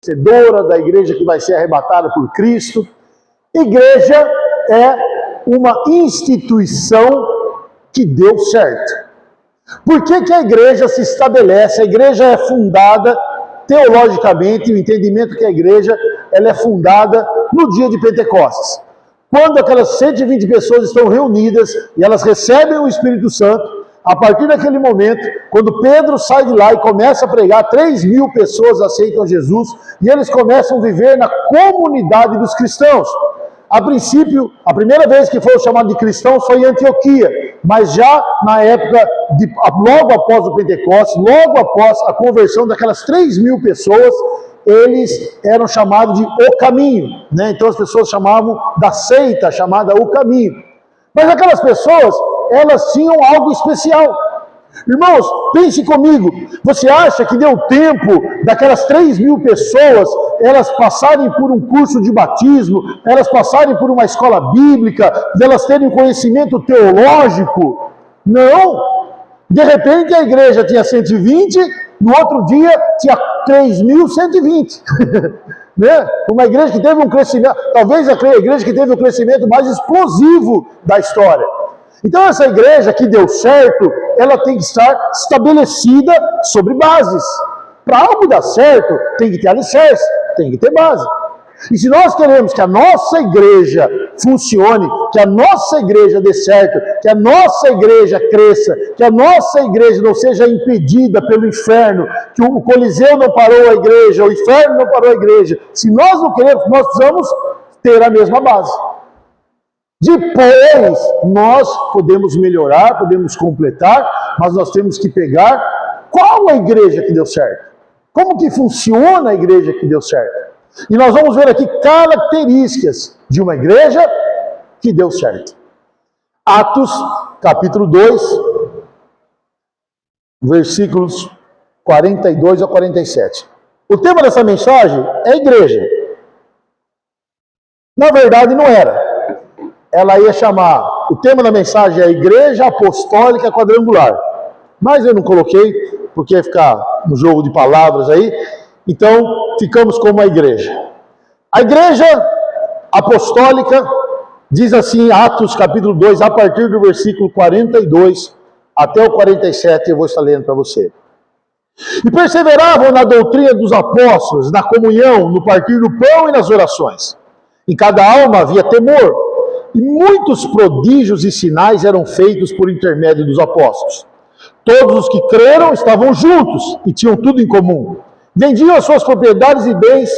vencedora, da igreja que vai ser arrebatada por Cristo. Igreja é uma instituição que deu certo. Por que que a igreja se estabelece? A igreja é fundada, teologicamente, o entendimento que a igreja ela é fundada no dia de Pentecostes. Quando aquelas 120 pessoas estão reunidas e elas recebem o Espírito Santo, a partir daquele momento, quando Pedro sai de lá e começa a pregar, 3.000 pessoas aceitam Jesus e eles começam a viver na comunidade dos cristãos. A princípio, a primeira vez que foi chamado de cristãos foi em Antioquia, mas já na época, logo após o Pentecostes, logo após a conversão daquelas 3.000 pessoas, eles eram chamados de O Caminho, né? Então as pessoas chamavam da seita chamada O Caminho. Mas aquelas pessoas, elas tinham algo especial. Irmãos, pense comigo, você acha que deu tempo daquelas 3.000 pessoas, elas passarem por um curso de batismo, elas passarem por uma escola bíblica, elas terem conhecimento teológico? Não! De repente a igreja tinha 120, no outro dia tinha 3.120. Né? Uma igreja que teve um crescimento, talvez a igreja que teve o crescimento mais explosivo da história. Então essa igreja que deu certo, ela tem que estar estabelecida sobre bases. Para algo dar certo, tem que ter alicerce, tem que ter base. E se nós queremos que a nossa igreja funcione, que a nossa igreja dê certo, que a nossa igreja cresça, que a nossa igreja não seja impedida pelo inferno, que o Coliseu não parou a igreja, o inferno não parou a igreja, se nós não queremos, nós precisamos ter a mesma base. Depois, nós podemos melhorar, podemos completar, mas nós temos que pegar qual a igreja que deu certo. Como que funciona a igreja que deu certo. E nós vamos ver aqui características de uma igreja que deu certo. Atos, capítulo 2, versículos 42 a 47. O tema dessa mensagem é igreja. Na verdade, não era. Ela ia chamar, o tema da mensagem é Igreja Apostólica Quadrangular. Mas eu não coloquei, porque ia ficar no jogo de palavras aí. Então, ficamos como a igreja. A igreja apostólica, diz assim, Atos capítulo 2, a partir do versículo 42 até o 47, eu vou estar lendo para você. E perseveravam na doutrina dos apóstolos, na comunhão, no partir do pão e nas orações. Em cada alma havia temor. E muitos prodígios e sinais eram feitos por intermédio dos apóstolos. Todos os que creram estavam juntos e tinham tudo em comum. Vendiam as suas propriedades e bens,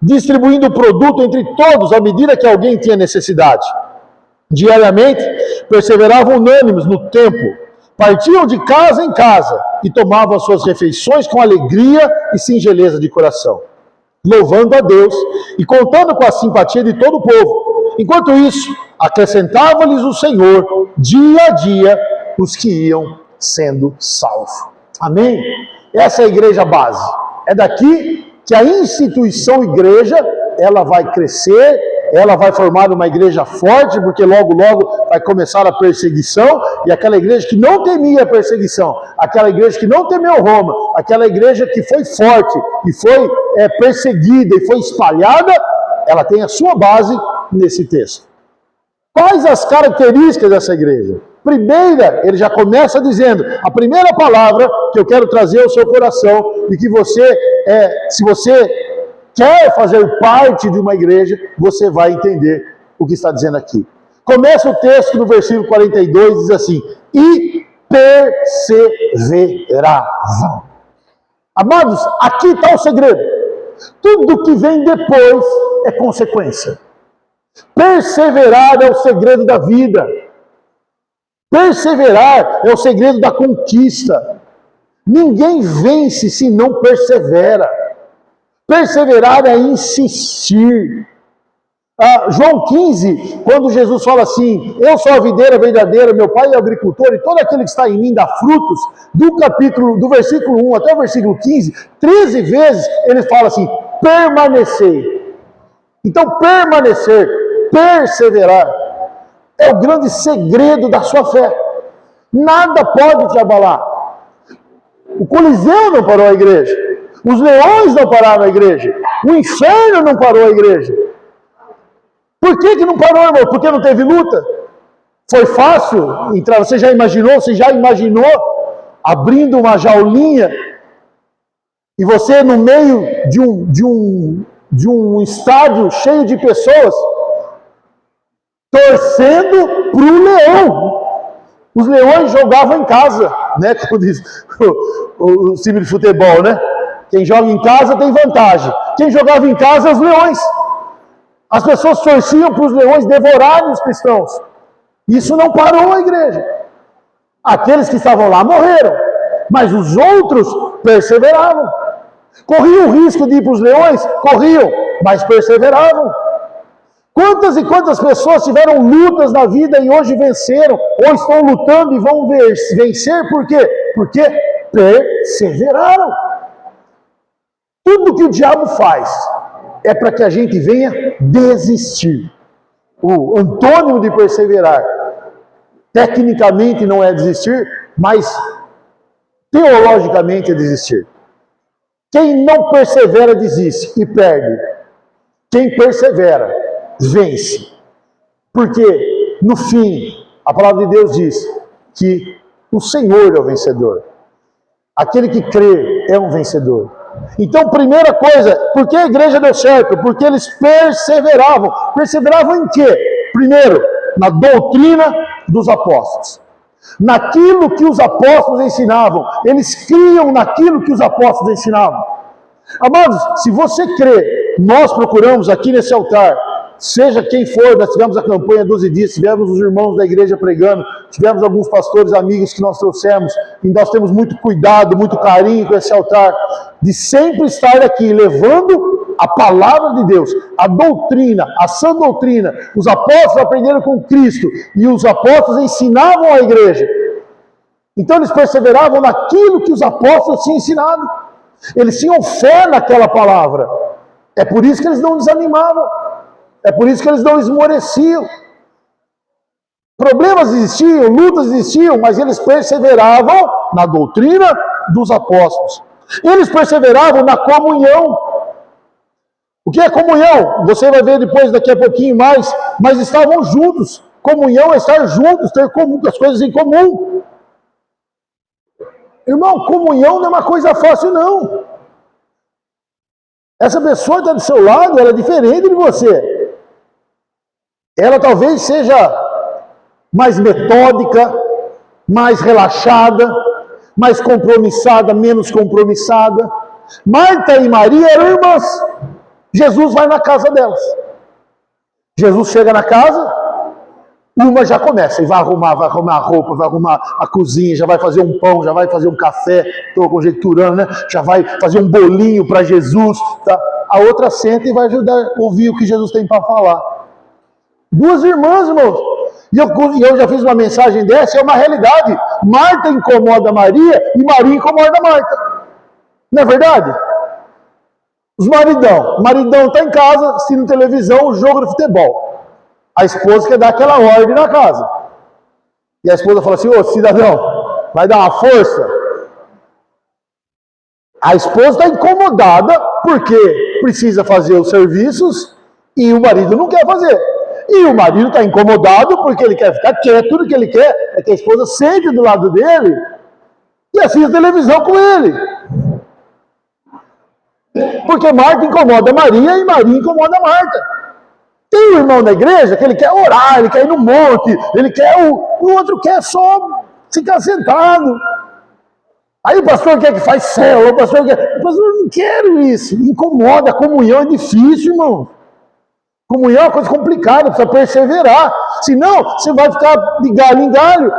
distribuindo o produto entre todos à medida que alguém tinha necessidade. Diariamente, perseveravam unânimes no templo, partiam de casa em casa e tomavam as suas refeições com alegria e singeleza de coração, louvando a Deus e contando com a simpatia de todo o povo. Enquanto isso, acrescentava-lhes o Senhor, dia a dia, os que iam sendo salvos. Amém? Essa é a igreja base. É daqui que a instituição igreja, ela vai crescer, ela vai formar uma igreja forte, porque logo, logo vai começar a perseguição, e aquela igreja que não temia a perseguição, aquela igreja que não temeu Roma, aquela igreja que foi forte e foi perseguida e foi espalhada, ela tem a sua base nesse texto. Quais as características dessa igreja? Primeira, ele já começa dizendo, a primeira palavra que eu quero trazer ao seu coração, e que você, se você quer fazer parte de uma igreja, você vai entender o que está dizendo aqui. Começa o texto no versículo 42, diz assim, e perseveravam. Amados, aqui está o segredo. Tudo que vem depois é consequência. Perseverar é o segredo da vida. Perseverar é o segredo da conquista. Ninguém vence se não persevera. Perseverar é insistir. João 15, quando Jesus fala assim, eu sou a videira verdadeira, meu pai é o agricultor, e todo aquele que está em mim dá frutos, do versículo 1 até o versículo 15, 13 vezes ele fala assim, permanecer. Então permanecer, perseverar, é o grande segredo da sua fé. Nada pode te abalar. O Coliseu não parou a igreja. Os leões não pararam a igreja. O inferno não parou a igreja. Por que não parou, irmão? Porque não teve luta? Foi fácil entrar? Você já imaginou abrindo uma jaulinha e você no meio de um estádio cheio de pessoas torcendo para o leão? Os leões jogavam em casa, né? Como diz o time de futebol, né? Quem joga em casa tem vantagem. Quem jogava em casa, os leões. As pessoas torciam para os leões devorarem os cristãos. Isso não parou a igreja. Aqueles que estavam lá morreram, mas os outros perseveravam. Corriam o risco de ir para os leões? Corriam, mas perseveravam. Quantas e quantas pessoas tiveram lutas na vida e hoje venceram, ou estão lutando e vão vencer, por quê? Porque perseveraram. Tudo que o diabo faz é para que a gente venha desistir. O antônimo de perseverar, tecnicamente não é desistir, mas teologicamente é desistir. Quem não persevera desiste e perde. Quem persevera vence. Porque no fim, a palavra de Deus diz que o Senhor é o vencedor. Aquele que crê é um vencedor. Então, primeira coisa, por que a igreja deu certo? Porque eles perseveravam. Perseveravam em quê? Primeiro, na doutrina dos apóstolos. Naquilo que os apóstolos ensinavam. Eles criam naquilo que os apóstolos ensinavam. Amados, se você crê, nós procuramos aqui nesse altar, seja quem for, nós tivemos a campanha 12 dias, tivemos os irmãos da igreja pregando, tivemos alguns pastores amigos que nós trouxemos, e nós temos muito cuidado, muito carinho com esse altar, de sempre estar aqui, levando a palavra de Deus, a doutrina, a sã doutrina. Os apóstolos aprenderam com Cristo, e os apóstolos ensinavam a igreja. Então eles perseveravam naquilo que os apóstolos tinham ensinado. Eles tinham fé naquela palavra. É por isso que eles não desanimavam. É por isso que eles não esmoreciam. Problemas existiam, lutas existiam, mas eles perseveravam na doutrina dos apóstolos. Eles perseveravam na comunhão. O que é comunhão? Você vai ver depois, daqui a pouquinho mais, mas estavam juntos. Comunhão é estar juntos, ter as coisas em comum. Irmão, comunhão não é uma coisa fácil, não. Essa pessoa que está do seu lado, ela é diferente de você. Ela talvez seja mais metódica, mais relaxada, mais compromissada, menos compromissada. Marta e Maria eram irmãs. Jesus vai na casa delas. Jesus chega na casa, uma já começa, e vai arrumar a roupa, vai arrumar a cozinha, já vai fazer um pão, já vai fazer um café, estou conjecturando, né? Já vai fazer um bolinho para Jesus. Tá? A outra senta e vai ajudar a ouvir o que Jesus tem para falar. Duas irmãs, irmãos. E eu já fiz uma mensagem dessa, é uma realidade. Marta incomoda Maria e Maria incomoda Marta. Não é verdade? Os maridão. O maridão está em casa, assistindo televisão, o jogo de futebol. A esposa quer dar aquela ordem na casa. E a esposa fala assim, ô cidadão, vai dar uma força? A esposa está incomodada porque precisa fazer os serviços e o marido não quer fazer. E o marido está incomodado porque ele quer ficar quieto, tudo que ele quer é que a esposa sente do lado dele e assista televisão com ele. Porque Marta incomoda Maria e Maria incomoda Marta. Tem um irmão da igreja que ele quer orar, ele quer ir no monte, ele quer o outro quer só ficar sentado. Aí o pastor quer que faz célula, o pastor não quero isso, incomoda, a comunhão é difícil, irmão. Comunhão é uma coisa complicada, precisa perseverar. Senão, você vai ficar de galho em galho,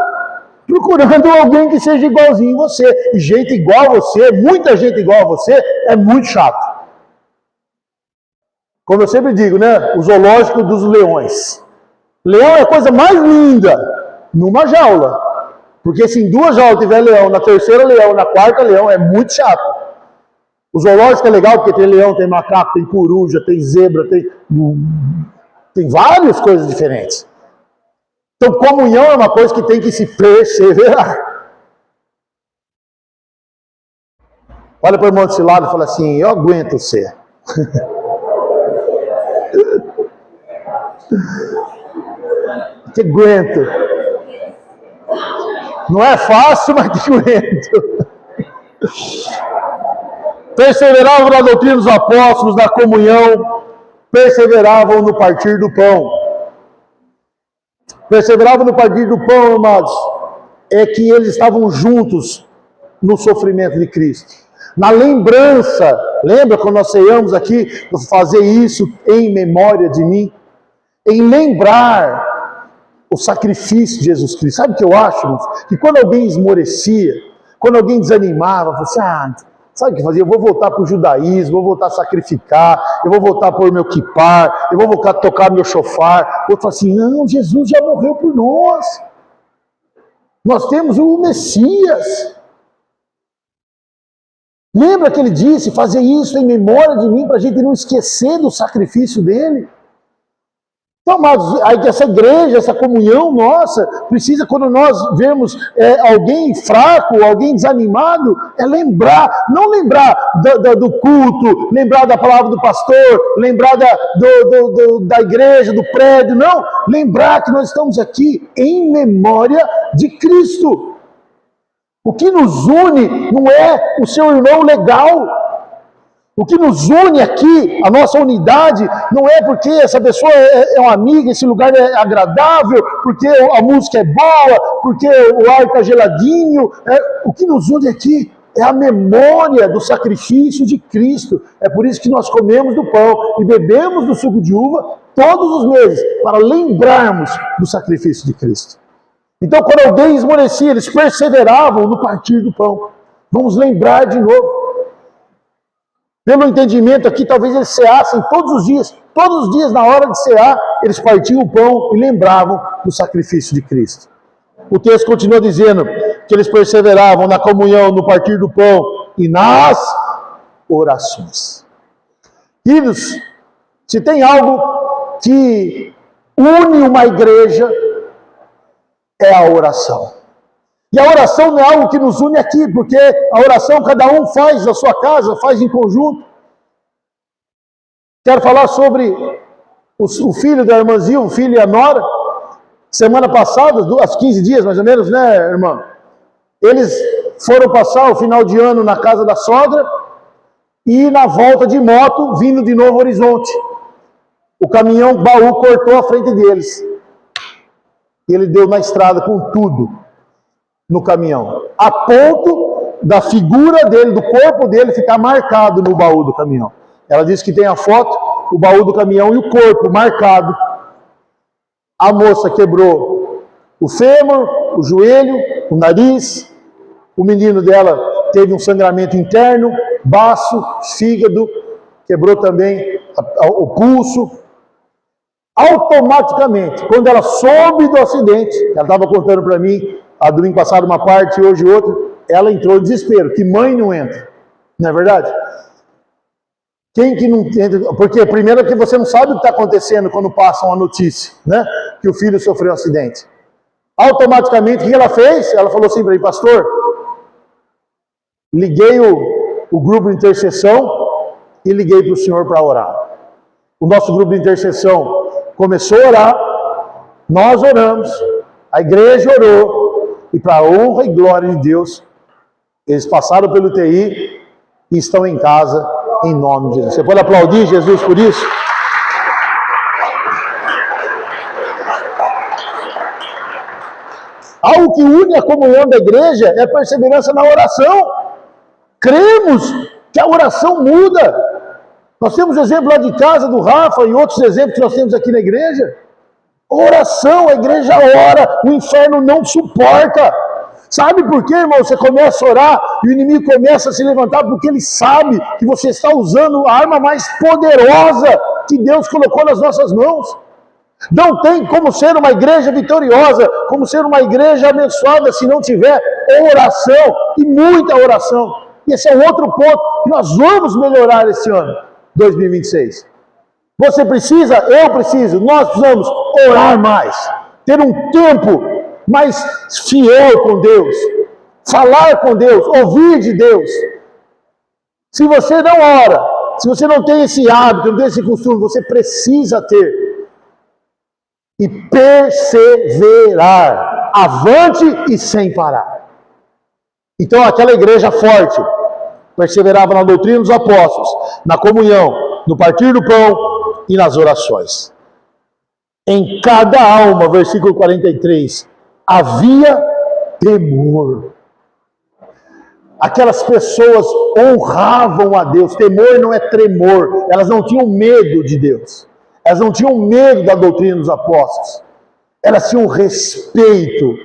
procurando alguém que seja igualzinho a você. E gente igual a você, muita gente igual a você, é muito chato. Como eu sempre digo, né? O zoológico dos leões. Leão é a coisa mais linda numa jaula. Porque se em 2 jaulas tiver leão, na terceira leão, na quarta leão, é muito chato. O zoológico é legal porque tem leão, tem macaco, tem coruja, tem zebra, tem várias coisas diferentes. Então, comunhão é uma coisa que tem que se perseverar. Olha para o irmão desse lado e fala assim, eu aguento você. Que aguento. Não é fácil, mas que aguento. Perseveravam na doutrina dos apóstolos, na comunhão, perseveravam no partir do pão. Perseveravam no partir do pão, amados, é que eles estavam juntos no sofrimento de Cristo. Na lembrança, lembra quando nós ceiamos aqui, fazer isso em memória de mim? Em lembrar o sacrifício de Jesus Cristo. Sabe o que eu acho, irmãos? Que quando alguém esmorecia, quando alguém desanimava, falava assim, sabe o que fazia? Eu vou voltar para o judaísmo, vou voltar a sacrificar, eu vou voltar a pôr meu quipar, eu vou voltar a tocar meu chofar. Outro fala assim, não, Jesus já morreu por nós. Nós temos o Messias. Lembra que ele disse, fazer isso em memória de mim, para a gente não esquecer do sacrifício dele? Então, amados, essa igreja, essa comunhão nossa, precisa, quando nós vemos alguém fraco, alguém desanimado, lembrar, não lembrar do culto, lembrar da palavra do pastor, lembrar da igreja, do prédio, não, lembrar que nós estamos aqui em memória de Cristo. O que nos une não é o seu irmão legal. O que nos une aqui, a nossa unidade, não é porque essa pessoa é uma amiga, esse lugar é agradável, porque a música é boa, porque o ar está geladinho. O que nos une aqui é a memória do sacrifício de Cristo. É por isso que nós comemos do pão e bebemos do suco de uva todos os meses, para lembrarmos do sacrifício de Cristo. Então, quando alguém esmorecia, eles perseveravam no partir do pão. Vamos lembrar de novo. Pelo entendimento aqui, talvez eles ceassem todos os dias na hora de cear, eles partiam o pão e lembravam do sacrifício de Cristo. O texto continua dizendo que eles perseveravam na comunhão, no partir do pão e nas orações. Queridos, se tem algo que une uma igreja, é a oração. E a oração não é algo que nos une aqui, porque a oração cada um faz na sua casa, faz em conjunto. Quero falar sobre o filho da irmãzinha, o filho e a nora. Semana passada, há 15 dias mais ou menos, né, irmã? Eles foram passar o final de ano na casa da sogra e na volta de moto, vindo de Novo Horizonte. O caminhão baú cortou a frente deles. E ele deu na estrada com tudo no caminhão, a ponto da figura dele, do corpo dele ficar marcado no baú do caminhão. Ela disse que tem a foto, o baú do caminhão e o corpo marcado. A moça quebrou o fêmur, o joelho, o nariz. O menino dela teve um sangramento interno, baço, fígado, quebrou também o pulso. Automaticamente, quando ela soube do acidente, ela estava contando para mim, a domingo passado uma parte, hoje outra, ela entrou em desespero. Que mãe não entra? Não é verdade? Quem que não entra? Porque primeiro que você não sabe o que está acontecendo quando passa uma notícia, né? Que o filho sofreu um acidente. Automaticamente, o que ela fez? Ela falou assim para mim, pastor, liguei o grupo de intercessão e liguei para o senhor para orar. O nosso grupo de intercessão começou a orar, nós oramos, a igreja orou, e para a honra e glória de Deus, eles passaram pelo UTI e estão em casa, em nome de Jesus. Você pode aplaudir Jesus por isso? Algo que une a comunhão da igreja é a perseverança na oração. Cremos que a oração muda. Nós temos exemplo lá de casa do Rafa e outros exemplos que nós temos aqui na igreja. Oração, a igreja ora, o inferno não suporta. Sabe por quê, irmão? Você começa a orar e o inimigo começa a se levantar porque ele sabe que você está usando a arma mais poderosa que Deus colocou nas nossas mãos. Não tem como ser uma igreja vitoriosa, como ser uma igreja abençoada se não tiver oração e muita oração. E esse é outro ponto que nós vamos melhorar esse ano, 2026. Você precisa, eu preciso, nós precisamos orar mais, ter um tempo mais fiel com Deus, falar com Deus, ouvir de Deus. Se você não ora, Se você não tem esse hábito, não tem esse costume, você precisa ter. E perseverar, avante e sem parar. Então aquela igreja forte perseverava na doutrina dos apóstolos, na comunhão, no partir do pão e nas orações. Em cada alma, versículo 43, havia temor. Aquelas pessoas honravam a Deus. Temor não é tremor. Elas não tinham medo de Deus. Elas não tinham medo da doutrina dos apóstolos. Elas tinham respeito.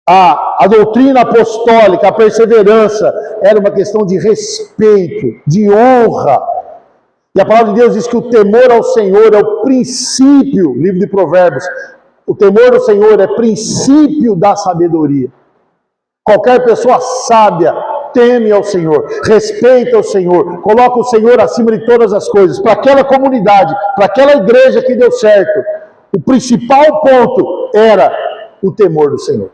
A doutrina apostólica, a perseverança, era uma questão de respeito, de honra. E a palavra de Deus diz que o temor ao Senhor é o princípio, livro de Provérbios, o temor do Senhor é princípio da sabedoria. Qualquer pessoa sábia teme ao Senhor, respeita o Senhor, coloca o Senhor acima de todas as coisas. Para aquela comunidade, para aquela igreja que deu certo, o principal ponto era o temor do Senhor.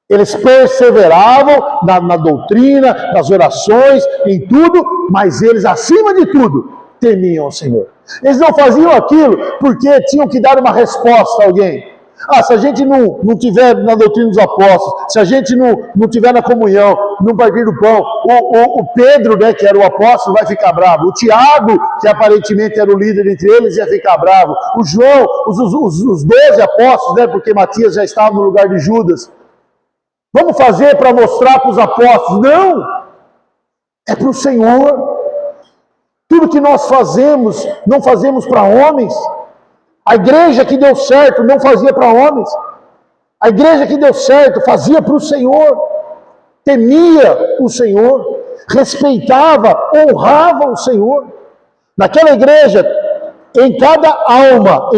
Eles perseveravam na doutrina, nas orações, em tudo, mas eles, acima de tudo, temiam ao Senhor. Eles não faziam aquilo porque tinham que dar uma resposta a alguém. Se a gente não tiver na doutrina dos apóstolos, se a gente não tiver na comunhão, no partir do pão, o Pedro, né, que era o apóstolo, vai ficar bravo. O Tiago, que aparentemente era o líder entre eles, ia ficar bravo. O João, os 12 apóstolos, né, porque Matias já estava no lugar de Judas. Vamos fazer para mostrar para os apóstolos? Não! É para o Senhor. Tudo que nós fazemos, não fazemos para homens. A igreja que deu certo não fazia para homens. A igreja que deu certo fazia para o Senhor. Temia o Senhor. Respeitava, honrava o Senhor. Naquela igreja, em cada alma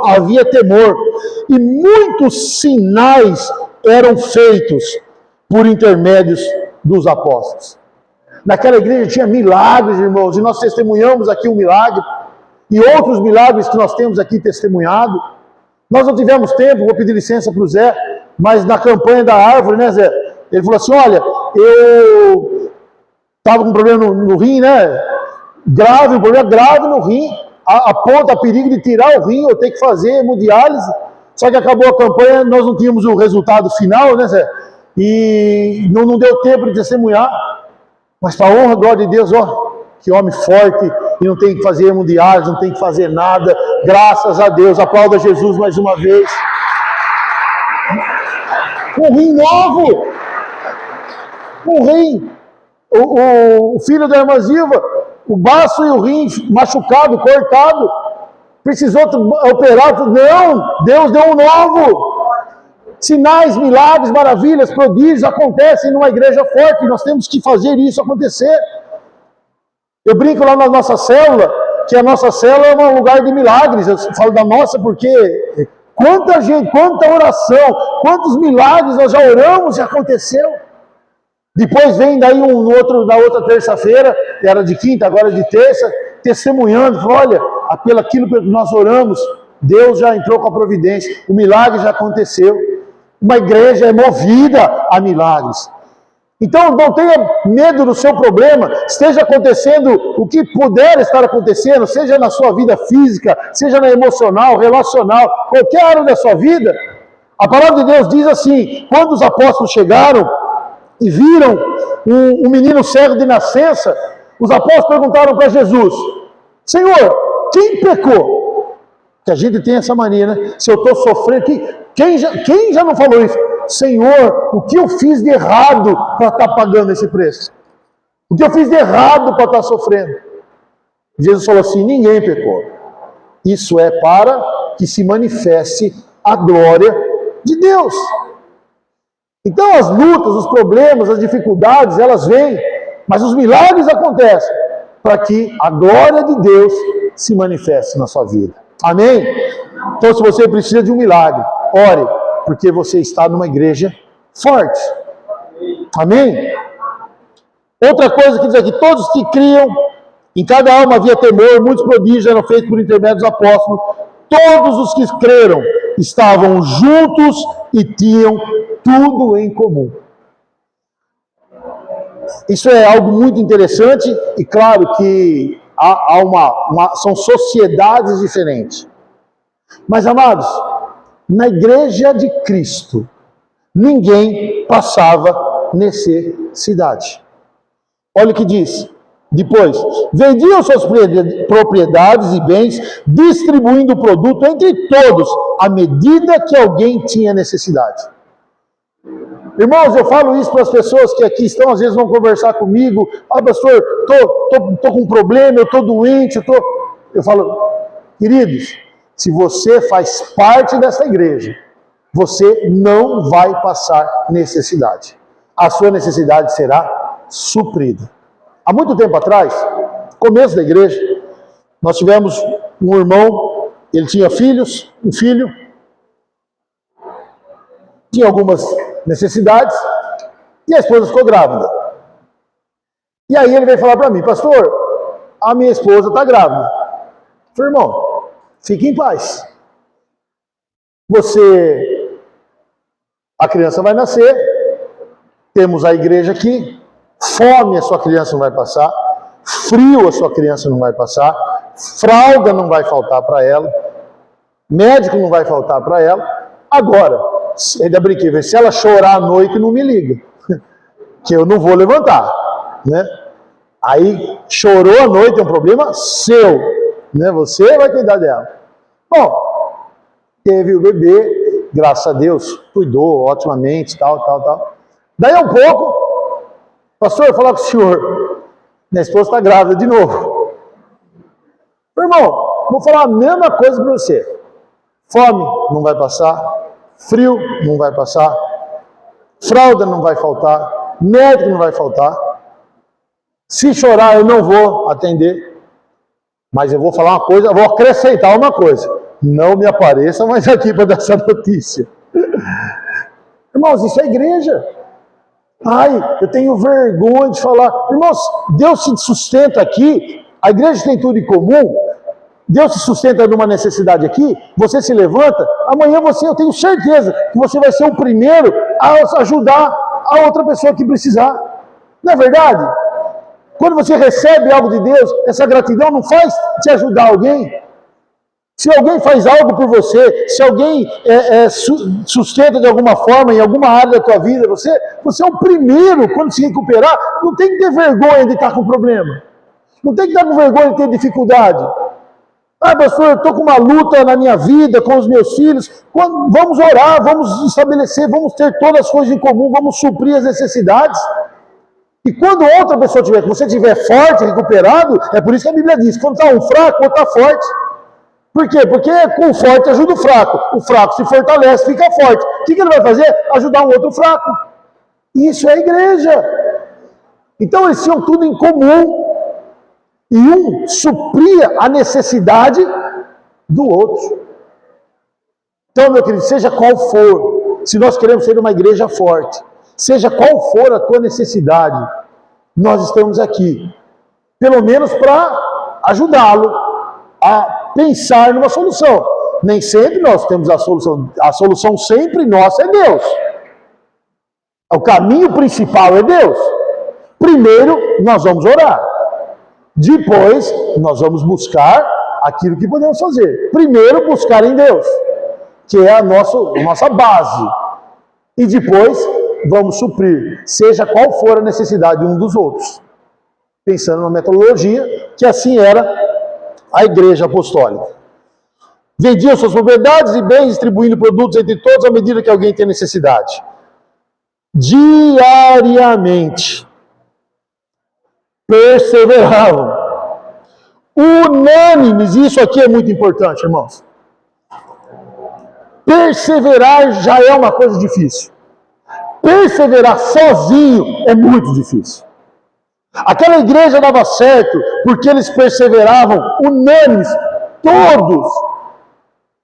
havia temor. E muitos sinais eram feitos por intermédios dos apóstolos. Naquela igreja tinha milagres, irmãos, e nós testemunhamos aqui um milagre, e outros milagres que nós temos aqui testemunhado. Nós não tivemos tempo, vou pedir licença para o Zé, mas na campanha da árvore, né, Zé? Ele falou assim, olha, eu estava com um problema no rim, né? Grave, um problema grave no rim, a ponto, a perigo de tirar o rim, eu tenho que fazer hemodiálise. Só que acabou a campanha, nós não tínhamos o resultado final, né, Zé? E não deu tempo de testemunhar. Mas para a honra, glória de Deus, ó, que homem forte, e não tem que fazer hemodiálise, não tem que fazer nada. Graças a Deus, aplauda Jesus mais uma vez. Um rim novo! Um rim. O filho da irmã Zilva, o baço e o rim machucado, cortado. Precisou operar. Não, Deus deu um novo. Sinais, milagres, maravilhas, prodígios acontecem numa igreja forte. Nós temos que fazer isso acontecer. Eu brinco lá na nossa célula, que a nossa célula é um lugar de milagres. Eu falo da nossa porque quanta gente, quanta oração, quantos milagres nós já oramos e aconteceu. Depois vem daí na outra terça-feira, era de quinta, agora de terça, testemunhando, olha, aquilo que nós oramos, Deus já entrou com a providência, o milagre já aconteceu. Uma igreja é movida a milagres. Então não tenha medo do seu problema, esteja acontecendo o que puder estar acontecendo, seja na sua vida física, seja na emocional, relacional, qualquer área da sua vida. A palavra de Deus diz assim, quando os apóstolos chegaram e viram um menino cego de nascença, os apóstolos perguntaram para Jesus, Senhor, quem pecou? Que a gente tem essa mania, né? Se eu estou sofrendo, quem já não falou isso? Senhor, o que eu fiz de errado para estar pagando esse preço? O que eu fiz de errado para estar sofrendo? Jesus falou assim, ninguém pecou. Isso é para que se manifeste a glória de Deus. Então as lutas, os problemas, as dificuldades, elas vêm, mas os milagres acontecem para que a glória de Deus se manifeste na sua vida. Amém? Então, se você precisa de um milagre, ore, porque você está numa igreja forte. Amém? Outra coisa que diz aqui, todos que criam, em cada alma havia temor, muitos prodígios eram feitos por intermédio dos apóstolos, todos os que creram estavam juntos e tinham tudo em comum. Isso é algo muito interessante e claro que são sociedades diferentes. Mas, amados, na igreja de Cristo, ninguém passava necessidade. Olha o que diz. Depois, vendiam suas propriedades e bens, distribuindo o produto entre todos, à medida que alguém tinha necessidade. Irmãos, eu falo isso para as pessoas que aqui estão, às vezes vão conversar comigo. Ah, pastor, tô com um problema, eu tô doente, Eu falo, queridos, se você faz parte dessa igreja, você não vai passar necessidade. A sua necessidade será suprida. Há muito tempo atrás, começo da igreja, nós tivemos um irmão, ele tinha um filho, tinha algumas necessidades, e a esposa ficou grávida. E aí ele veio falar para mim, pastor, a minha esposa está grávida. Eu falei, irmão, fique em paz. A criança vai nascer, temos a igreja aqui, fome a sua criança não vai passar, frio a sua criança não vai passar, fralda não vai faltar para ela, médico não vai faltar para ela. Agora, ainda brinquei, se ela chorar à noite, não me liga, que eu não vou levantar, né? Aí, chorou à noite, é um problema seu, né? Você vai cuidar dela. Bom, teve o bebê, graças a Deus, cuidou otimamente, tal. Daí a um pouco, pastor, eu vou falar com o senhor, minha esposa está grávida de novo. Irmão, vou falar a mesma coisa para você. Fome não vai passar, frio não vai passar, fralda não vai faltar, médico não vai faltar. Se chorar, eu não vou atender. Mas eu vou falar uma coisa, eu vou acrescentar uma coisa. Não me apareça mais aqui para dar essa notícia. Irmãos, isso é igreja. Ai, eu tenho vergonha de falar. Irmãos, Deus se sustenta aqui, a igreja tem tudo em comum, Deus se sustenta numa necessidade aqui, você se levanta, amanhã eu tenho certeza que você vai ser o primeiro a ajudar a outra pessoa que precisar. Não é verdade? Quando você recebe algo de Deus, essa gratidão não faz te ajudar alguém? Se alguém faz algo por você, se alguém sustenta de alguma forma, em alguma área da tua vida, você é o primeiro, quando se recuperar, não tem que ter vergonha de estar com problema. Não tem que estar com vergonha de ter dificuldade. Ah, pastor, eu estou com uma luta na minha vida, com os meus filhos. Vamos orar, vamos estabelecer, vamos ter todas as coisas em comum, vamos suprir as necessidades. E quando outra pessoa que você estiver forte, recuperado, é por isso que a Bíblia diz, quando está um fraco, o outro está forte. Por quê? Porque com o forte ajuda o fraco se fortalece, fica forte. O que ele vai fazer? Ajudar um outro fraco. Isso é a igreja. Então eles tinham tudo em comum. E um supria a necessidade do outro. Então, meu querido, seja qual for, se nós queremos ser uma igreja forte, seja qual for a tua necessidade, nós estamos aqui, pelo menos para ajudá-lo a pensar numa solução. Nem sempre nós temos a solução sempre nossa é Deus. O caminho principal é Deus. Primeiro, nós vamos orar. Depois, nós vamos buscar aquilo que podemos fazer. Primeiro, buscar em Deus, que é a nossa base. E depois, vamos suprir, seja qual for a necessidade de um dos outros. Pensando na metodologia, que assim era a igreja apostólica. Vendiam suas propriedades e bens, distribuindo produtos entre todos à medida que alguém tem necessidade. Diariamente. Perseveravam. Unânimes, isso aqui é muito importante, irmãos. Perseverar já é uma coisa difícil. Perseverar sozinho é muito difícil. Aquela igreja dava certo porque eles perseveravam unânimes, todos.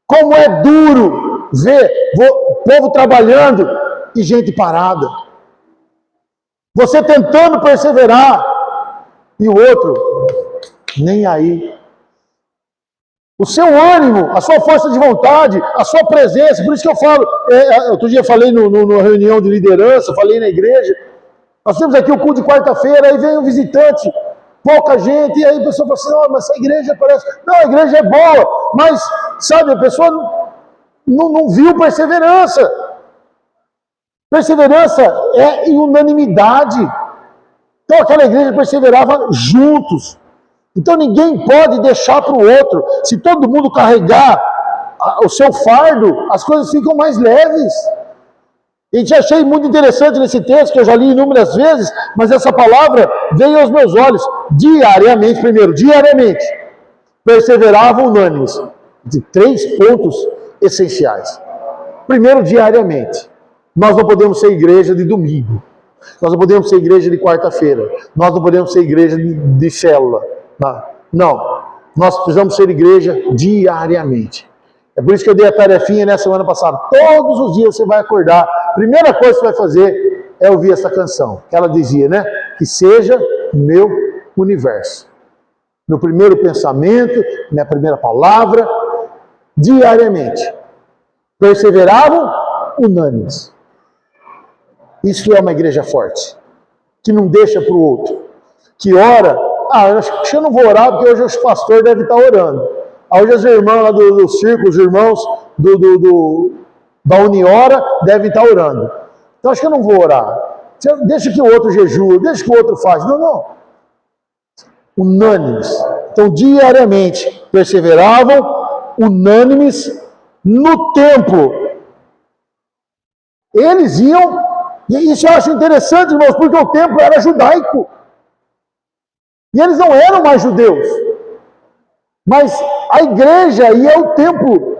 Como é duro ver o povo trabalhando e gente parada. Você tentando perseverar e o outro nem aí. O seu ânimo, a sua força de vontade, a sua presença, por isso que eu falo, outro dia eu falei numa reunião de liderança, falei na igreja, Nós temos aqui o culto de quarta-feira, aí vem um visitante, pouca gente, e aí a pessoa fala assim, oh, mas essa igreja parece... Não, a igreja é boa, mas, sabe, a pessoa não viu perseverança. Perseverança é em unanimidade. Então aquela igreja perseverava juntos. Então ninguém pode deixar para o outro. Se todo mundo carregar o seu fardo, as coisas ficam mais leves. E te achei muito interessante nesse texto, que eu já li inúmeras vezes, mas essa palavra veio aos meus olhos. Diariamente, primeiro, diariamente, perseveravam unânimes. De 3 pontos essenciais. Primeiro, diariamente. Nós não podemos ser igreja de domingo. Nós não podemos ser igreja de quarta-feira. Nós não podemos ser igreja de célula. Não. Nós precisamos ser igreja diariamente. É por isso que eu dei a tarefinha na semana passada. Todos os dias você vai acordar. Primeira coisa que você vai fazer é ouvir essa canção. Que ela dizia, né? Que seja o meu universo. Meu primeiro pensamento, minha primeira palavra, diariamente. Perseveravam unânimes. Isso é uma igreja forte. Que não deixa para o outro. Que ora, acho que eu não vou orar porque hoje os pastores devem estar orando. Hoje as irmãs lá do círculo, os irmãos da Uniora devem estar orando. Então acho que eu não vou orar. Deixa que o outro jejua, deixa que o outro faz. Não. Unânimes. Então diariamente perseveravam unânimes no templo. Eles iam, e isso eu acho interessante, irmãos, porque o templo era judaico. E eles não eram mais judeus. Mas a igreja ia ao templo.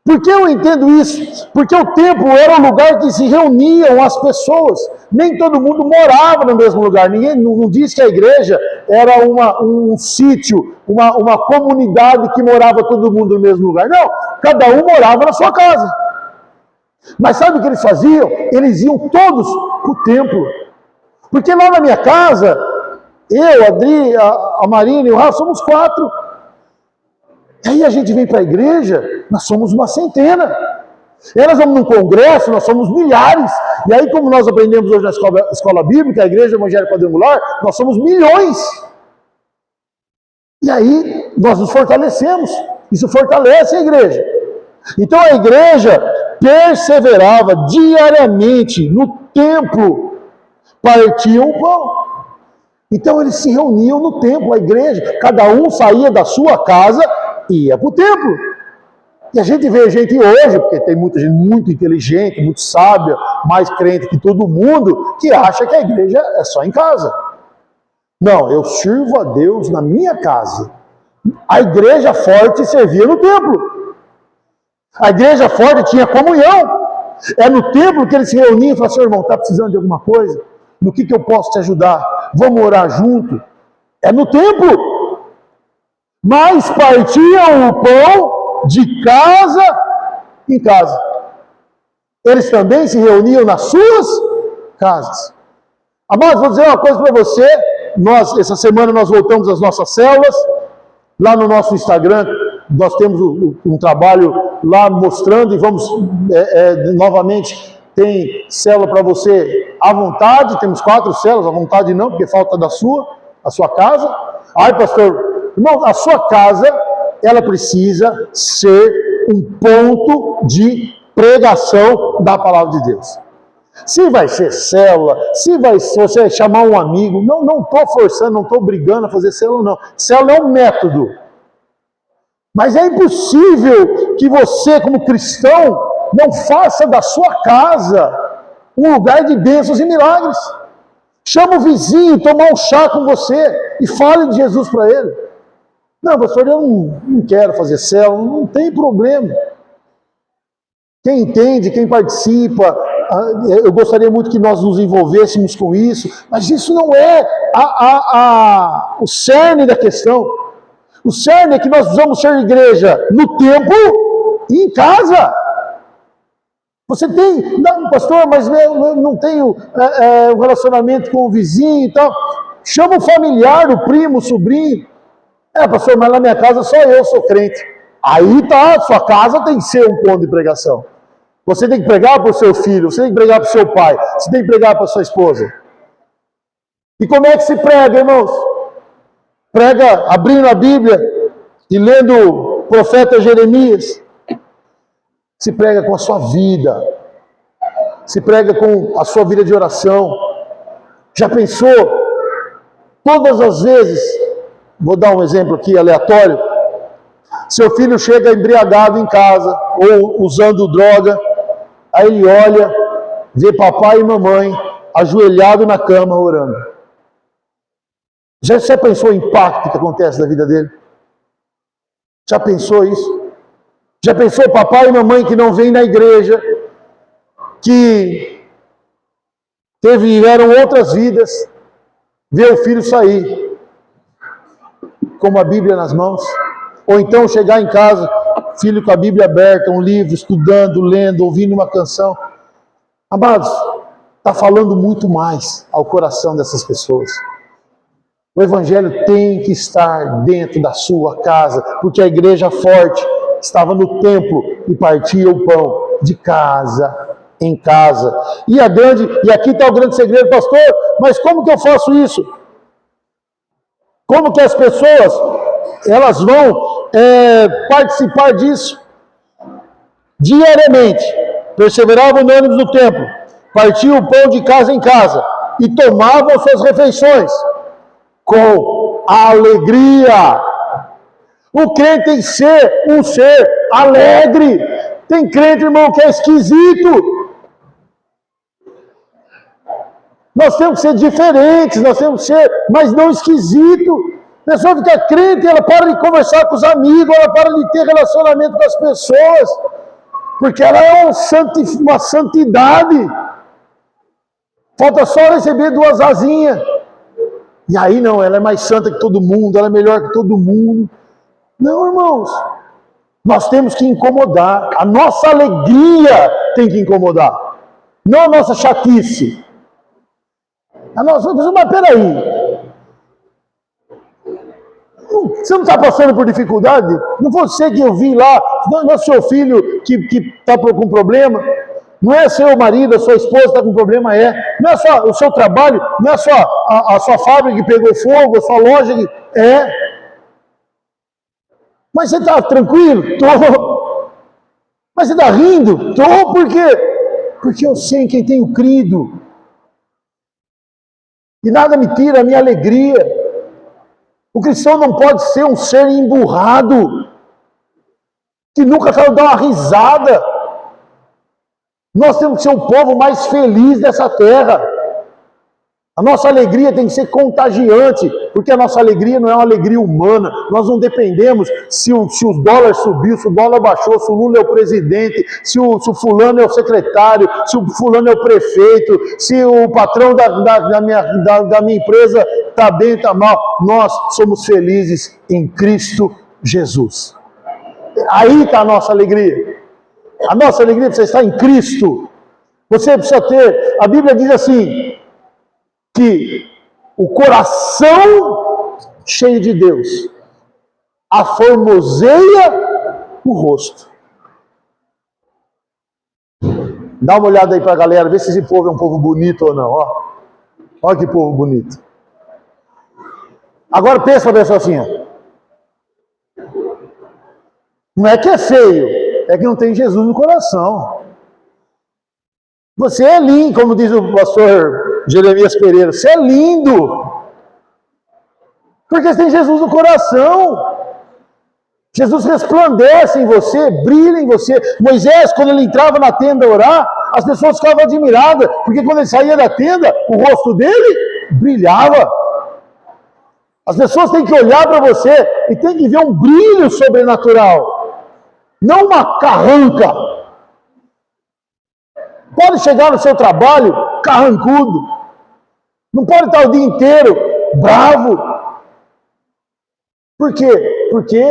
Por que eu entendo isso? Porque o templo era o lugar que se reuniam as pessoas. Nem todo mundo morava no mesmo lugar. Ninguém não diz que a igreja era um sítio, uma comunidade que morava todo mundo no mesmo lugar. Não, cada um morava na sua casa. Mas sabe o que eles faziam? Eles iam todos para o templo. Porque lá na minha casa, eu, a Adri, a Marina e o Rafa, somos 4. Aí a gente vem para a igreja, nós somos uma centena. E nós vamos num congresso, nós somos milhares. E aí, como nós aprendemos hoje na escola bíblica, a igreja evangélica quadrangular, nós somos milhões. E aí, nós nos fortalecemos. Isso fortalece a igreja. Então a igreja perseverava diariamente no templo, partiam o pão. Então eles se reuniam no templo, a igreja, cada um saía da sua casa e ia para o templo. E a gente vê gente hoje, porque tem muita gente muito inteligente, muito sábia, mais crente que todo mundo, que acha que a igreja é só em casa. Não, eu sirvo a Deus na minha casa. A igreja forte servia no templo. A igreja forte tinha comunhão. É no templo que eles se reuniam e falavam assim, irmão, está precisando de alguma coisa? No que eu posso te ajudar? Vamos orar junto? É no templo. Mas partiam o pão de casa em casa. Eles também se reuniam nas suas casas. Amados, vou dizer uma coisa para você. Essa semana nós voltamos às nossas células. Lá no nosso Instagram, nós temos um trabalho lá mostrando e vamos novamente, tem célula para você à vontade, temos 4 células, à vontade não, porque falta a sua casa. Ai, pastor, irmão, a sua casa, ela precisa ser um ponto de pregação da palavra de Deus. Se vai ser célula, se você chamar um amigo, não estou forçando, não estou brigando a fazer célula, não. Célula é um método. Mas é impossível que você, como cristão, não faça da sua casa um lugar de bênçãos e milagres. Chama o vizinho, tomar um chá com você e fale de Jesus para ele. Não, pastor, eu não quero fazer célula, não tem problema. Quem entende, quem participa, eu gostaria muito que nós nos envolvêssemos com isso, mas isso não é o cerne da questão. O cerne é que nós precisamos ser igreja no templo e em casa. Você tem, não, pastor, mas eu não tenho um relacionamento com o vizinho e tal. Chama o familiar, o primo, o sobrinho. Pastor, mas na minha casa só eu sou crente. Aí tá, sua casa tem que ser um ponto de pregação. Você tem que pregar para o seu filho, você tem que pregar para o seu pai, você tem que pregar para a sua esposa. E como é que se prega, irmãos? Prega abrindo a Bíblia e lendo o profeta Jeremias. Se prega com a sua vida. Se prega com a sua vida de oração. Já pensou? Todas as vezes, vou dar um exemplo aqui aleatório. Seu filho chega embriagado em casa ou usando droga, aí ele olha, vê papai e mamãe ajoelhado na cama orando. Já você pensou o impacto que acontece na vida dele? Já pensou isso? Já pensou papai e mamãe que não vêm na igreja, que tiveram outras vidas, ver o filho sair com uma Bíblia nas mãos? Ou então chegar em casa, filho com a Bíblia aberta, um livro, estudando, lendo, ouvindo uma canção. Amados, está falando muito mais ao coração dessas pessoas. O Evangelho tem que estar dentro da sua casa, porque a igreja forte estava no templo e partia o pão de casa em casa. E aqui está o grande segredo, pastor, mas como que eu faço isso? Como que as pessoas elas vão participar disso? Diariamente, perseveravam no ânimo do templo, partiam o pão de casa em casa e tomavam suas refeições com alegria. O crente tem que ser um ser alegre. Tem crente, irmão, que é esquisito. Nós temos que ser diferentes, nós temos que ser, mas não esquisito. A pessoa fica crente, ela para de conversar com os amigos, ela para de ter relacionamento com as pessoas, porque ela é uma santidade. Falta só receber 2 asinhas. E aí não, ela é mais santa que todo mundo, ela é melhor que todo mundo. Não, irmãos. Nós temos que incomodar. A nossa alegria tem que incomodar. Não a nossa chatice. Mas peraí. Você não está passando por dificuldade? Não foi você que eu vi lá, não é seu filho que está com problema, não é seu marido, a sua esposa que está com problema, não é só o seu trabalho, não é só a sua fábrica que pegou fogo, a sua loja que... Mas você está tranquilo? Tô. Mas você está rindo? Tô, por quê? Porque eu sei em quem tenho crido. E nada me tira a minha alegria. O cristão não pode ser um ser emburrado, que nunca saiu dar uma risada. Nós temos que ser o povo mais feliz dessa terra. A nossa alegria tem que ser contagiante, porque a nossa alegria não é uma alegria humana. Nós não dependemos se o dólar subiu, se o dólar baixou, se o Lula é o presidente, se o fulano é o secretário, se o fulano é o prefeito, se o patrão da minha empresa está bem, está mal. Nós somos felizes em Cristo Jesus. Aí está a nossa alegria. A nossa alegria precisa estar em Cristo. Você precisa ter, a Bíblia diz assim, que o coração cheio de Deus aformoseia o rosto. Dá uma olhada aí para a galera, vê se esse povo é um povo bonito ou não. Olha que povo bonito. Agora pensa uma pessoa assim. Não é que é feio, é que não tem Jesus no coração. Você é lindo, como diz o pastor Jeremias Pereira, você é lindo, porque você tem Jesus no coração. Jesus resplandece em você, brilha em você. Moisés, quando ele entrava na tenda orar, as pessoas ficavam admiradas, porque quando ele saía da tenda, o rosto dele brilhava. As pessoas têm que olhar para você e têm que ver um brilho sobrenatural, não uma carranca. Pode chegar no seu trabalho carrancudo, não pode estar o dia inteiro bravo. Por quê? Porque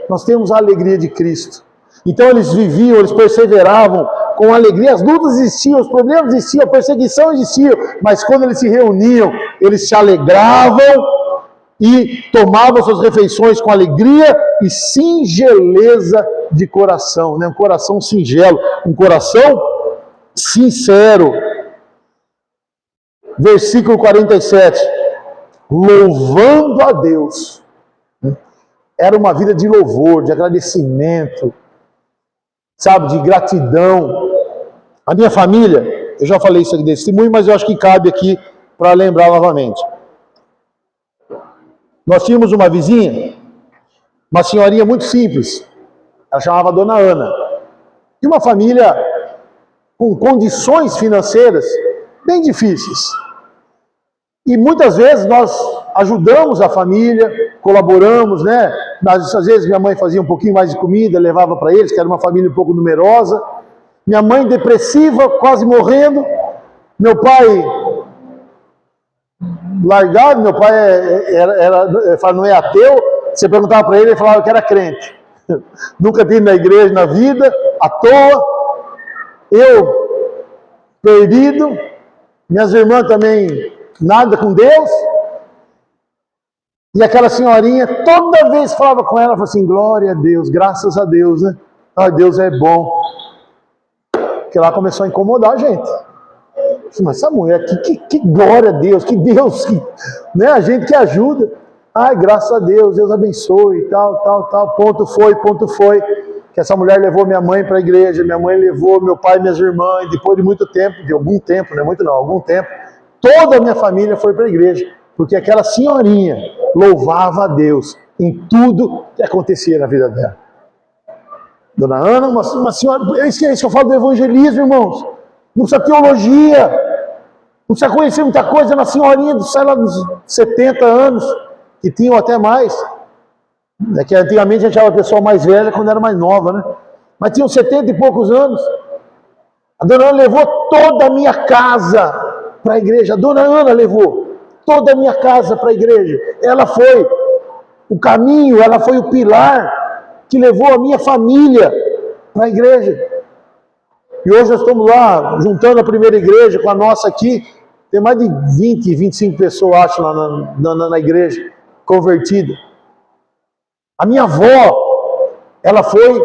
nós temos a alegria de Cristo. Então eles viviam, eles perseveravam com alegria. As lutas existiam, os problemas existiam, a perseguição existia, mas quando eles se reuniam, eles se alegravam e tomavam suas refeições com alegria e singeleza de coração, né? Um coração singelo, um coração sincero. Versículo 47. louvando a Deus. Era uma vida de louvor, de agradecimento, sabe, de gratidão. A minha família, eu já falei isso aqui desse testemunho, mas eu acho que cabe aqui para lembrar novamente. Nós tínhamos uma vizinha, uma senhorinha muito simples, ela chamava Dona Ana, e uma família com condições financeiras bem difíceis. E muitas vezes nós ajudamos a família, colaboramos, né? Às vezes minha mãe fazia um pouquinho mais de comida, levava para eles, que era uma família um pouco numerosa. Minha mãe depressiva, quase morrendo. Meu pai largado, meu pai não é ateu. Você perguntava para ele falava que era crente. Nunca tinha ido na igreja na vida, à toa. Eu, perdido. Minhas irmãs também, nada com Deus. E aquela senhorinha, toda vez falava com ela, falava assim, glória a Deus, graças a Deus, né? Ai, Deus é bom. Porque lá começou a incomodar a gente. Mas essa mulher, que glória a Deus, que Deus, né? A gente que ajuda. Ai, graças a Deus, Deus abençoe, tal. Ponto foi. Que essa mulher levou minha mãe para a igreja, minha mãe levou meu pai e minhas irmãs, e depois de muito tempo, de algum tempo, não é muito não, algum tempo, toda a minha família foi para a igreja, porque aquela senhorinha louvava a Deus em tudo que acontecia na vida dela. Dona Ana, uma senhora, é isso que eu falo do evangelismo, irmãos. Não precisa teologia, não precisa conhecer muita coisa, uma senhorinha sei lá, dos 70 anos, que tinham até mais. É que antigamente a gente achava a pessoa mais velha quando era mais nova, né? Mas tinham 70 e poucos anos. A Dona Ana levou toda a minha casa para a igreja. A Dona Ana levou toda a minha casa para a igreja. Ela foi o caminho, ela foi o pilar que levou a minha família para a igreja. E hoje nós estamos lá, juntando a primeira igreja com a nossa aqui. Tem mais de 20, 25 pessoas, acho, lá na igreja, convertidas. A minha avó, ela foi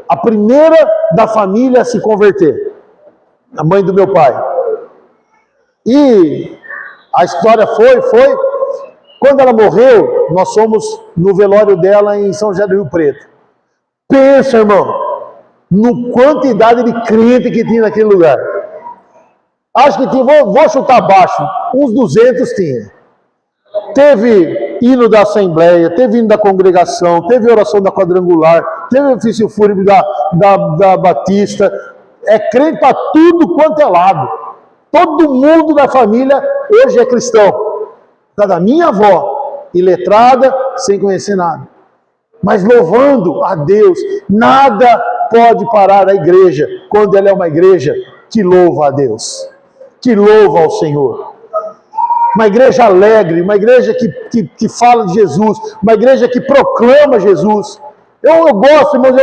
a primeira da família a se converter. A mãe do meu pai. E a história foi, quando ela morreu, nós fomos no velório dela em São José do Rio Preto. Pensa, irmão, no quantidade de crente que tinha naquele lugar. Acho que tinha, vou chutar baixo, uns 200 tinha. Teve hino da Assembleia, teve hino da congregação, teve oração da quadrangular, teve ofício fúnebre da Batista. É crente para tudo quanto é lado. Todo mundo da família hoje é cristão. Da minha avó, iletrada, sem conhecer nada. Mas louvando a Deus, nada pode parar a igreja quando ela é uma igreja que louva a Deus, que louva ao Senhor. Uma igreja alegre, uma igreja que fala de Jesus, uma igreja que proclama Jesus. Eu gosto, irmãos,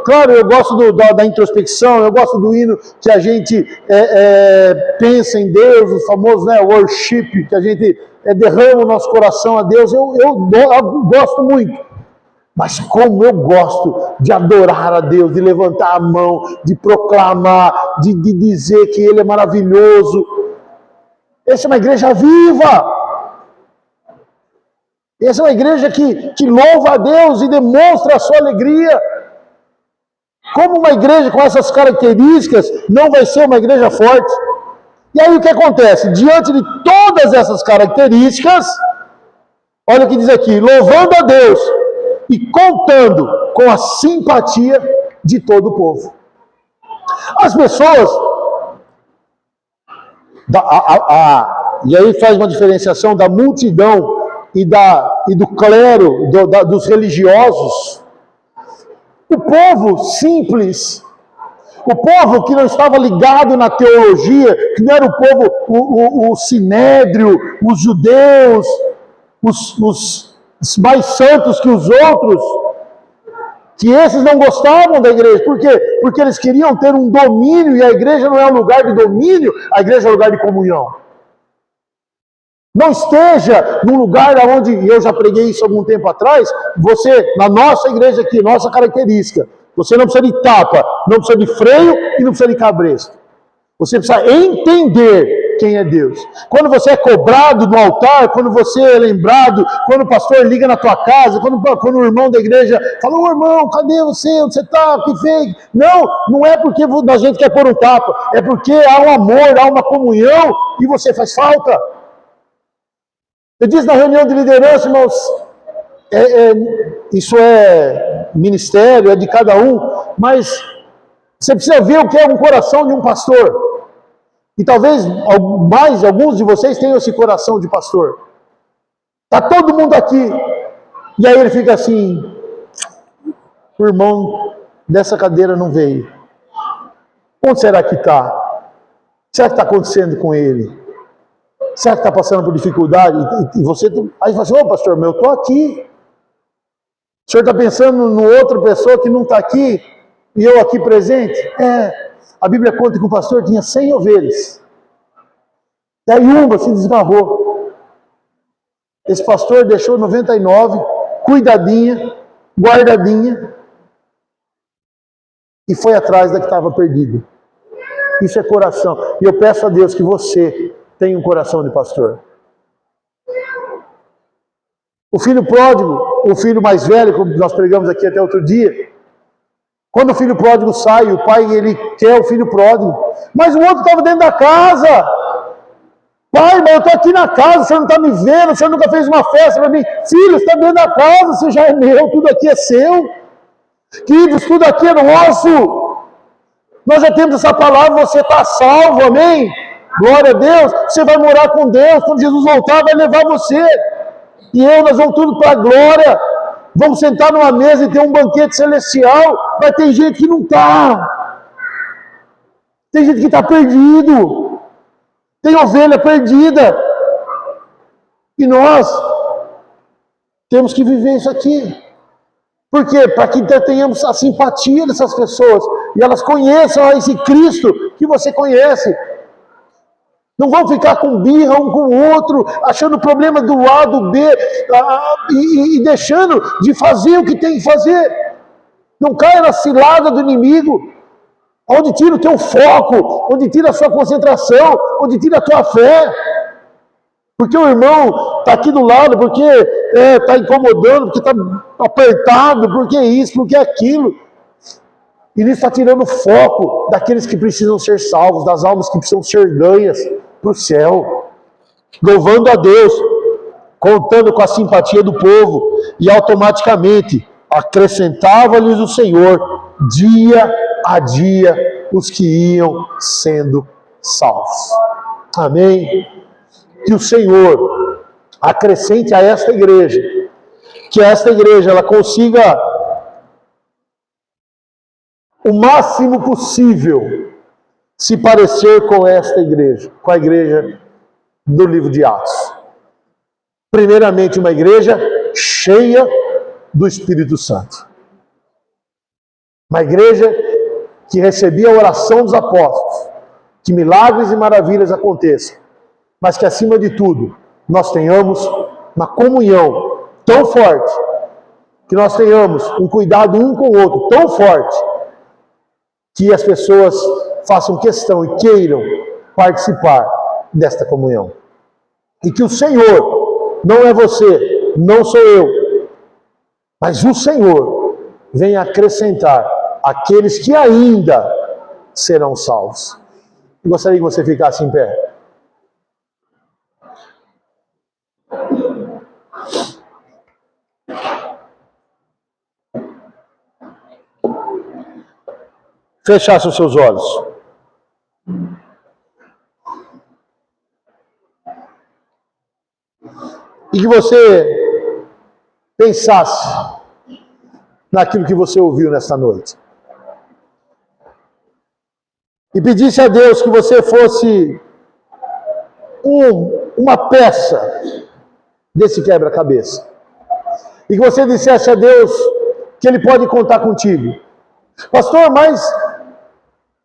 claro, eu gosto da introspecção, eu gosto do hino que a gente pensa em Deus, o famoso, né, worship, que a gente derrama o nosso coração a Deus, eu gosto muito. Mas como eu gosto de adorar a Deus, de levantar a mão, de proclamar, de dizer que Ele é maravilhoso. Essa é uma igreja viva. Essa é uma igreja que louva a Deus e demonstra a sua alegria. Como uma igreja com essas características não vai ser uma igreja forte? E aí o que acontece? Diante de todas essas características, olha o que diz aqui, louvando a Deus e contando com a simpatia de todo o povo. As pessoas, e aí faz uma diferenciação da multidão e do clero, dos religiosos. O povo simples, o povo que não estava ligado na teologia, que não era o povo, o sinédrio, os judeus, os mais santos que os outros, que esses não gostavam da igreja. Por quê? Porque eles queriam ter um domínio, e a igreja não é um lugar de domínio, a igreja é um lugar de comunhão. Não esteja num lugar onde, e eu já preguei isso algum tempo atrás, você, na nossa igreja aqui, nossa característica, você não precisa de tapa, não precisa de freio e não precisa de cabresto. Você precisa entender quem é Deus. Quando você é cobrado no altar, quando você é lembrado, quando o pastor liga na tua casa, quando o irmão da igreja fala, ô irmão, cadê você? Onde você está? O que fez? Não é porque a gente quer pôr um tapa, é porque há um amor, há uma comunhão e você faz falta. Eu disse na reunião de liderança, irmãos, isso é ministério, é de cada um, mas você precisa ver o que é um coração de um pastor. E talvez alguns de vocês tenham esse coração de pastor. Está todo mundo aqui. E aí ele fica assim, o irmão dessa cadeira não veio. Onde será que está? Será que está acontecendo com ele? Será que está passando por dificuldade? E você, aí você fala assim, ô pastor, eu estou aqui. O senhor está pensando em outra pessoa que não está aqui e eu aqui presente? A Bíblia conta que o pastor tinha 100 ovelhas. E aí uma se desgarrou. Esse pastor deixou 99, cuidadinha, guardadinha, e foi atrás da que estava perdida. Isso é coração. E eu peço a Deus que você tenha um coração de pastor. O filho pródigo, o filho mais velho, como nós pregamos aqui até outro dia, quando o filho pródigo sai, o pai ele quer o filho pródigo, mas o outro estava dentro da casa. Pai, mas eu estou aqui na casa, o senhor não está me vendo, o senhor nunca fez uma festa para mim. Filho, você está dentro da casa, você já é meu, tudo aqui é seu. Queridos, tudo aqui é nosso. Nós já temos essa palavra, você está salvo, amém? Glória a Deus, você vai morar com Deus, quando Jesus voltar vai levar você. E nós vamos tudo para a glória. Vamos sentar numa mesa e ter um banquete celestial. Mas tem gente que não está. Tem gente que está perdido. Tem ovelha perdida. E nós temos que viver isso aqui. Por quê? Para que tenhamos a simpatia dessas pessoas. E elas conheçam esse Cristo que você conhece. Não vão ficar com birra um com o outro, achando problema do A, do B, e deixando de fazer o que tem que fazer. Não caia na cilada do inimigo, onde tira o teu foco, onde tira a sua concentração, onde tira a tua fé. Porque o irmão está aqui do lado, porque está incomodando, porque está apertado, porque isso, porque aquilo. E ele está tirando o foco daqueles que precisam ser salvos, das almas que precisam ser ganhas para o céu. Louvando a Deus, contando com a simpatia do povo, e automaticamente acrescentava-lhes o Senhor, dia a dia, os que iam sendo salvos. Amém? Que o Senhor acrescente a esta igreja, que esta igreja ela consiga o máximo possível se parecer com esta igreja, com a igreja do livro de Atos. Primeiramente, uma igreja cheia do Espírito Santo. Uma igreja que recebia a oração dos apóstolos, que milagres e maravilhas aconteçam, mas que, acima de tudo, nós tenhamos uma comunhão tão forte, que nós tenhamos um cuidado um com o outro tão forte, que as pessoas façam questão e queiram participar desta comunhão. E que o Senhor, não é você, não sou eu, mas o Senhor venha acrescentar aqueles que ainda serão salvos. Eu gostaria que você ficasse em pé. Fechasse os seus olhos. E que você pensasse naquilo que você ouviu nesta noite. E pedisse a Deus que você fosse uma peça desse quebra-cabeça. E que você dissesse a Deus que Ele pode contar contigo. Pastor, mas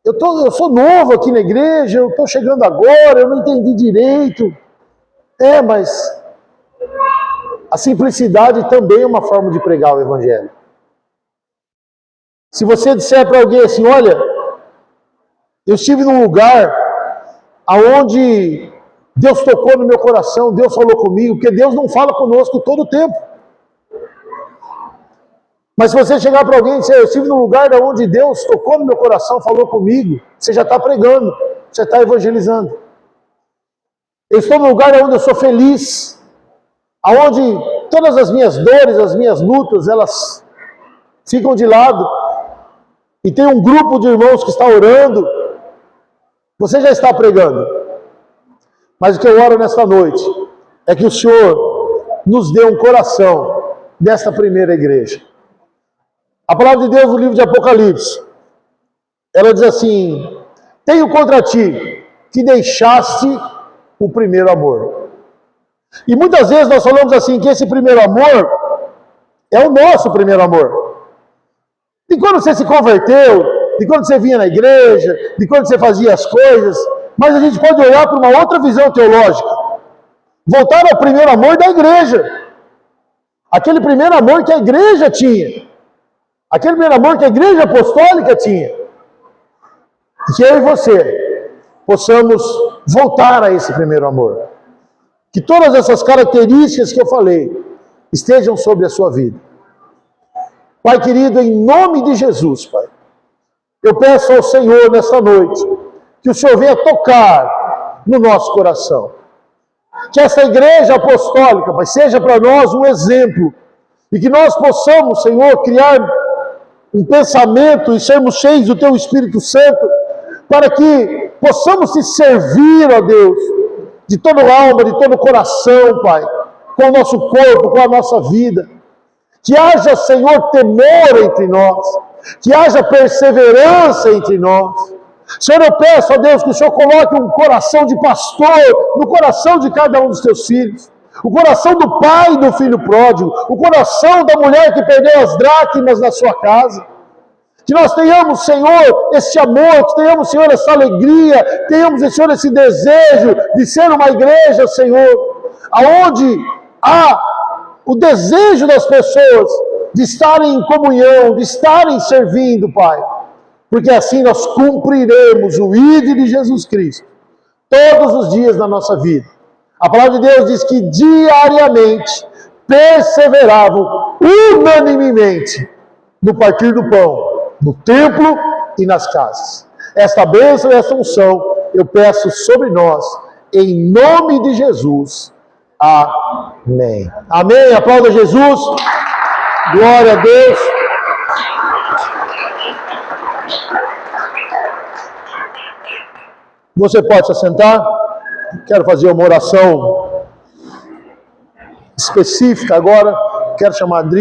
eu sou novo aqui na igreja, eu estou chegando agora, eu não entendi direito. Mas a simplicidade também é uma forma de pregar o Evangelho. Se você disser para alguém assim, olha, eu estive num lugar aonde Deus tocou no meu coração, Deus falou comigo, porque Deus não fala conosco todo o tempo. Mas se você chegar para alguém e dizer, eu estive num lugar onde Deus tocou no meu coração, falou comigo, você já está pregando, você está evangelizando. Eu estou num lugar onde eu sou feliz, aonde todas as minhas dores, as minhas lutas, elas ficam de lado, e tem um grupo de irmãos que está orando, você já está pregando. Mas o que eu oro nesta noite é que o Senhor nos dê um coração desta primeira igreja. A palavra de Deus no livro de Apocalipse, ela diz assim, tenho contra ti que deixaste o primeiro amor. E muitas vezes nós falamos assim, que esse primeiro amor é o nosso primeiro amor. De quando você se converteu, de quando você vinha na igreja, de quando você fazia as coisas, mas a gente pode olhar para uma outra visão teológica. Voltar ao primeiro amor da igreja. Aquele primeiro amor que a igreja tinha. Aquele primeiro amor que a igreja apostólica tinha. E que eu e você possamos voltar a esse primeiro amor. Que todas essas características que eu falei estejam sobre a sua vida. Pai querido, em nome de Jesus, Pai, eu peço ao Senhor nesta noite que o Senhor venha tocar no nosso coração. Que essa igreja apostólica, Pai, seja para nós um exemplo e que nós possamos, Senhor, criar um pensamento e sermos cheios do Teu Espírito Santo para que possamos te servir, ó Deus, de toda a alma, de todo o coração, Pai, com o nosso corpo, com a nossa vida. Que haja, Senhor, temor entre nós, que haja perseverança entre nós. Senhor, eu peço a Deus que o Senhor coloque um coração de pastor no coração de cada um dos teus filhos. O coração do pai do filho pródigo, o coração da mulher que perdeu as dracmas na sua casa. Que nós tenhamos, Senhor, esse amor, que tenhamos, Senhor, essa alegria, tenhamos, Senhor, esse desejo de ser uma igreja, Senhor, aonde há o desejo das pessoas de estarem em comunhão, de estarem servindo, Pai. Porque assim nós cumpriremos o ID de Jesus Cristo todos os dias da nossa vida. A palavra de Deus diz que diariamente perseveravam unanimemente no partir do pão, no templo e nas casas. Esta bênção e esta unção eu peço sobre nós, em nome de Jesus. Amém. Amém. Aplauda Jesus. Glória a Deus. Você pode se assentar. Quero fazer uma oração específica agora. Quero chamar a Adri.